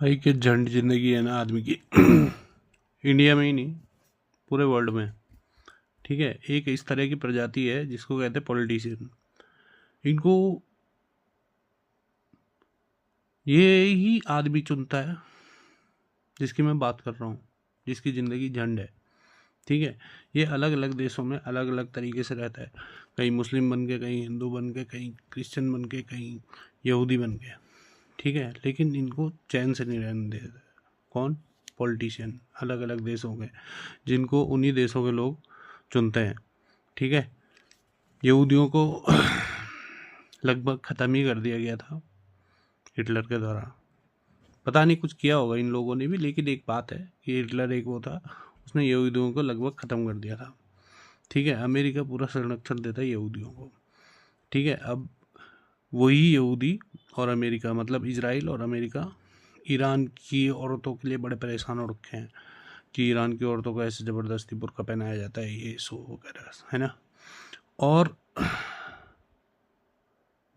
भाई कि झंड जिंदगी है ना आदमी की इंडिया में ही नहीं, पूरे वर्ल्ड में। ठीक है, एक इस तरह की प्रजाति है जिसको कहते हैं पॉलिटिशियन। इनको ये ही आदमी चुनता है जिसकी मैं बात कर रहा हूँ, जिसकी ज़िंदगी झंड है। ठीक है, ये अलग अलग देशों में अलग अलग तरीके से रहता है। कहीं मुस्लिम बन के, कहीं हिंदू बन के, कहीं क्रिश्चियन बन के, कहीं यहूदी बन के। ठीक है, लेकिन इनको चैन से नहीं रहने देता। कौन? पॉलिटिशियन, अलग अलग देशों के, जिनको उन्हीं देशों के लोग चुनते हैं। ठीक है, यहूदियों को लगभग ख़त्म ही कर दिया गया था हिटलर के द्वारा। पता नहीं कुछ किया होगा इन लोगों ने भी, लेकिन एक बात है कि हिटलर एक वो था, उसने यहूदियों को लगभग ख़त्म कर दिया था। ठीक है, अमेरिका पूरा संरक्षण देता है यहूदियों को। ठीक है, अब वही यहूदी और अमेरिका, मतलब इजराइल और अमेरिका, ईरान की औरतों के लिए बड़े परेशान हो रखे हैं कि ईरान की औरतों को ऐसे ज़बरदस्ती बुर्का पहनाया जाता है, ये सो वगैरह, है ना। और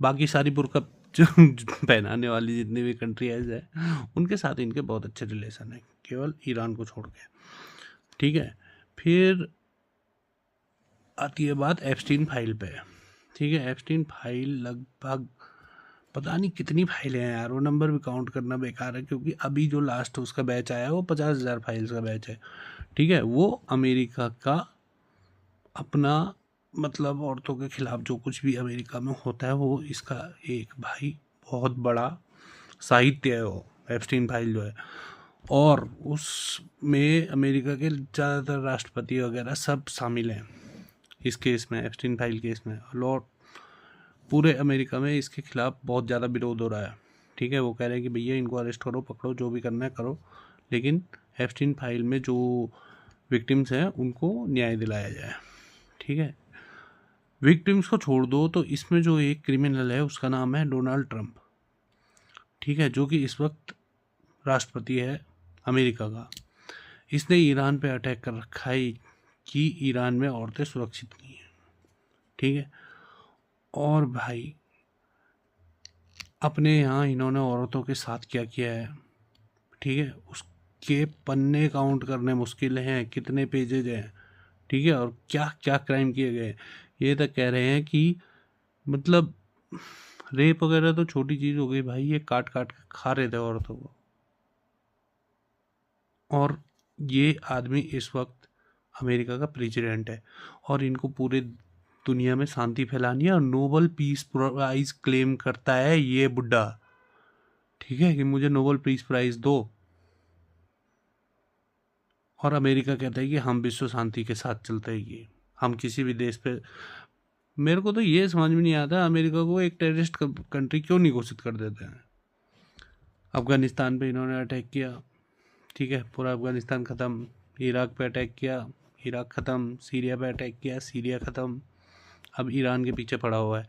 बाकी सारी बुर्का जो पहनाने वाली जितनी भी कंट्रीज है, उनके साथ इनके बहुत अच्छे रिलेशन है, केवल ईरान को छोड़ के। ठीक है, फिर आती है बात एप्स्टीन फाइल पे। ठीक है, एप्स्टीन फाइल लगभग पता नहीं कितनी फाइलें हैं यार, वो नंबर भी काउंट करना बेकार है, क्योंकि अभी जो लास्ट उसका बैच आया है वो 50,000 फाइल्स का बैच है। ठीक है, वो अमेरिका का अपना, मतलब औरतों के खिलाफ जो कुछ भी अमेरिका में होता है, वो इसका एक भाई बहुत बड़ा साहित्य है वो एप्स्टीन फाइल जो है। और उसमें अमेरिका के ज़्यादातर राष्ट्रपति वगैरह सब शामिल हैं इस केस में, एप्स्टीन फाइल केस में। लॉर्ड पूरे अमेरिका में इसके खिलाफ बहुत ज़्यादा विरोध हो रहा है। ठीक है, वो कह रहे हैं कि भैया इनको अरेस्ट करो, पकड़ो, जो भी करना है करो, लेकिन एप्स्टीन फाइल में जो विक्टिम्स हैं उनको न्याय दिलाया जाए। ठीक है, विक्टिम्स को छोड़ दो तो इसमें जो एक क्रिमिनल है उसका नाम है डोनाल्ड ट्रंप। ठीक है, जो कि इस वक्त राष्ट्रपति है अमेरिका का। इसने ईरान पे अटैक कर रखा है कि ईरान में औरतें सुरक्षित नहीं हैं। ठीक है, और भाई अपने यहाँ इन्होंने औरतों के साथ क्या किया है, ठीक है, उसके पन्ने काउंट करने मुश्किल हैं, कितने पेजेज हैं। ठीक है, और क्या क्या क्राइम किए गए। ये तक कह रहे हैं कि मतलब रेप वगैरह तो छोटी चीज़ हो गई भाई, ये काट काट के खा रहे थे औरतों को। और ये आदमी इस वक्त अमेरिका का प्रेसिडेंट है, और इनको पूरे दुनिया में शांति फैलानी है, और नोबल पीस प्राइज क्लेम करता है ये बुड्ढा। ठीक है, कि मुझे नोबल पीस प्राइज दो, और अमेरिका कहता है कि हम विश्व शांति के साथ चलते हैं, ये हम किसी भी देश पे। मेरे को तो ये समझ में नहीं आता अमेरिका को एक टेररिस्ट कंट्री क्यों नहीं घोषित कर देते हैं। अफगानिस्तान पे इन्होंने अटैक किया, ठीक है, पूरा अफगानिस्तान ख़त्म। इराक पे अटैक किया, इराक ख़त्म। सीरिया पे अटैक किया, सीरिया ख़त्म। अब ईरान के पीछे पड़ा हुआ है,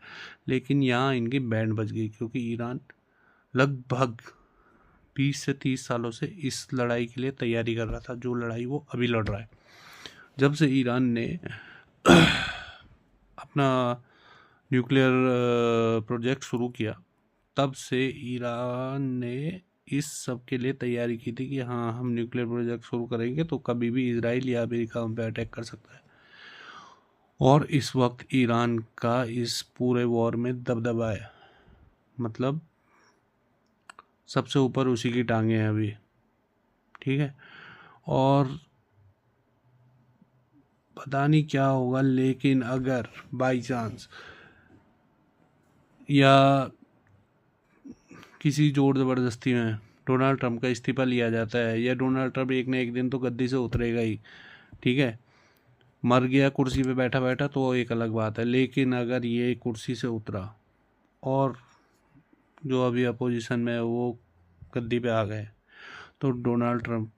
लेकिन यहाँ इनकी बैंड बज गई, क्योंकि ईरान लगभग 20 से 30 सालों से इस लड़ाई के लिए तैयारी कर रहा था, जो लड़ाई वो अभी लड़ रहा है। जब से ईरान ने अपना न्यूक्लियर प्रोजेक्ट शुरू किया, तब से ईरान ने इस सब के लिए तैयारी की थी कि हाँ, हम न्यूक्लियर प्रोजेक्ट शुरू करेंगे तो कभी भी इजराइल या अमेरिका हम पे अटैक कर सकता है। और इस वक्त ईरान का इस पूरे वॉर में दबदबा है, मतलब सबसे ऊपर उसी की टांगे हैं अभी। ठीक है, और पता नहीं क्या होगा, लेकिन अगर बाई चांस या किसी जोर ज़बरदस्ती में डोनाल्ड ट्रंप का इस्तीफा लिया जाता है, या डोनाल्ड ट्रंप एक न एक दिन तो गद्दी से उतरेगा ही। ठीक है, मर गया कुर्सी पे बैठा बैठा तो एक अलग बात है, लेकिन अगर ये कुर्सी से उतरा और जो अभी अपोजिशन में है वो गद्दी पे आ गए, तो डोनाल्ड ट्रंप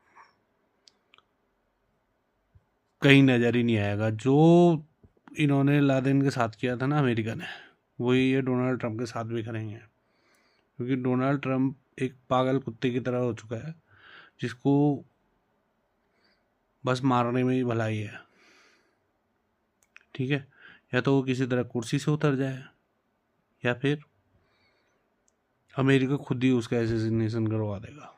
कहीं नज़र ही नहीं आएगा। जो इन्होंने लादेन के साथ किया था ना अमेरिका ने, वही ये डोनाल्ड ट्रंप के साथ भी करेंगे, क्योंकि डोनाल्ड ट्रंप एक पागल कुत्ते की तरह हो चुका है, जिसको बस मारने में ही भलाई है। ठीक है, या तो वो किसी तरह कुर्सी से उतर जाए, या फिर अमेरिका खुद ही उसका एसेसिनेशन करवा देगा।